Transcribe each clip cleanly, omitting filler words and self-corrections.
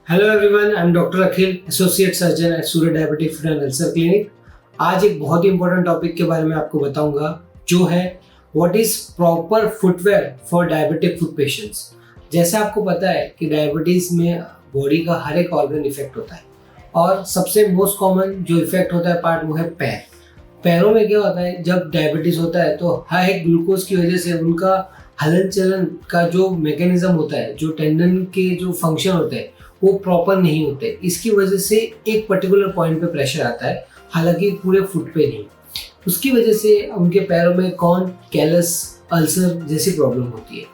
Hello everyone, I am doctor Akhil, associate surgeon eight Surat diabetic food and ulcer clinic. आज एक बहुत ही important topic के बारे में आपको बताऊंगा, जो है what is proper footwear for diabetic food patients. जैसे आपको पता है कि डायबिटीज में बॉडी का हर एक ऑर्गन इफेक्ट होता है और सबसे मोस्ट कॉमन जो इफेक्ट होता है पार्ट वो है पैर। पैरों में क्या होता है, जब डायबिटीज होता है तो हाई ग्लूकोज की वजह से उनका हलन चलन का जो मैकेनिज्म होता है, जो टेंडन के जो फंक्शन होते हैं वो प्रॉपर नहीं होते। इसकी वजह से एक पर्टिकुलर पॉइंट पे प्रेशर आता है, हालांकि पूरे फुट पे नहीं। उसकी वजह से उनके पैरों में कॉर्न, कैलस, अल्सर जैसी प्रॉब्लम होती है।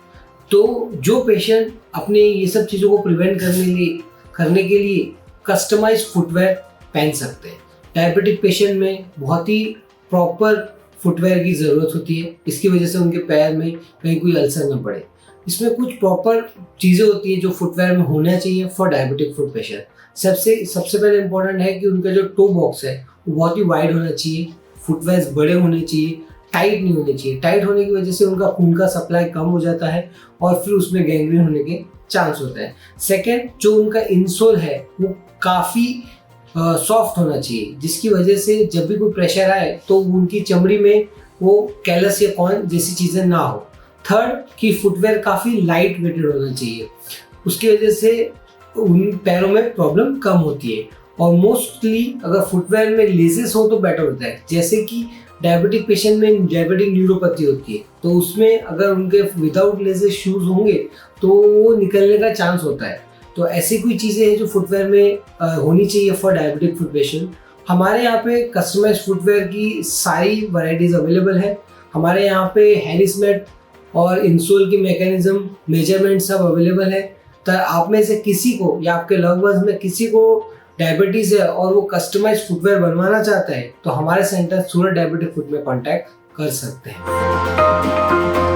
तो जो पेशेंट अपने ये सब चीज़ों को प्रिवेंट करने के लिए कस्टमाइज फुटवेयर पहन सकते हैं। डायबिटिक पेशेंट में बहुत ही प्रॉपर फुटवेयर की ज़रूरत होती है, इसकी वजह से उनके पैर में कहीं कोई अल्सर न पड़े। इसमें कुछ प्रॉपर चीज़ें होती हैं जो फुटवेयर में होना चाहिए फॉर डायबिटिक फुट पेशेंट। सबसे पहले इंपॉर्टेंट है कि उनका जो टो बॉक्स है वो बहुत ही वाइड होना चाहिए, फुटवेयर्स बड़े होने चाहिए, टाइट नहीं होने चाहिए। टाइट होने की वजह से उनका खून का सप्लाई कम हो जाता है और फिर उसमें गैंग्रीन होने के चांस होता है। सेकेंड, जो उनका इंसोल है वो काफ़ी सॉफ्ट होना चाहिए, जिसकी वजह से जब भी कोई प्रेशर आए तो उनकी चमड़ी में वो कैलस या कॉर्न जैसी चीज़ें ना हो। थर्ड, कि फुटवेयर काफ़ी लाइट वेटेड होना चाहिए, उसकी वजह से उन पैरों में प्रॉब्लम कम होती है। और मोस्टली अगर फुटवेयर में लेसेस हो तो बेटर होता है। जैसे कि डायबिटिक पेशेंट में डायबिटिक न्यूरोपैथी होती है, तो उसमें अगर उनके विदाउट लेसेस शूज़ होंगे तो वो निकलने का चांस होता है। तो ऐसी कोई चीज़ें हैं जो फुटवेयर में होनी चाहिए फॉर डायबिटिक फुट पेशेंट। हमारे यहाँ पे कस्टमाइज फुटवेयर की सारी वैरायटीज़ अवेलेबल है। हमारे यहाँ पे हैरिसमेट और इंसोल की मैकेनिज्म, मेजरमेंट सब अवेलेबल है। तो आप में से किसी को या आपके लव वंस में किसी को डायबिटीज़ है और वो कस्टमाइज फुटवेयर बनवाना चाहता है तो हमारे सेंटर सूरत डायबिटिक फूड में कॉन्टैक्ट कर सकते हैं।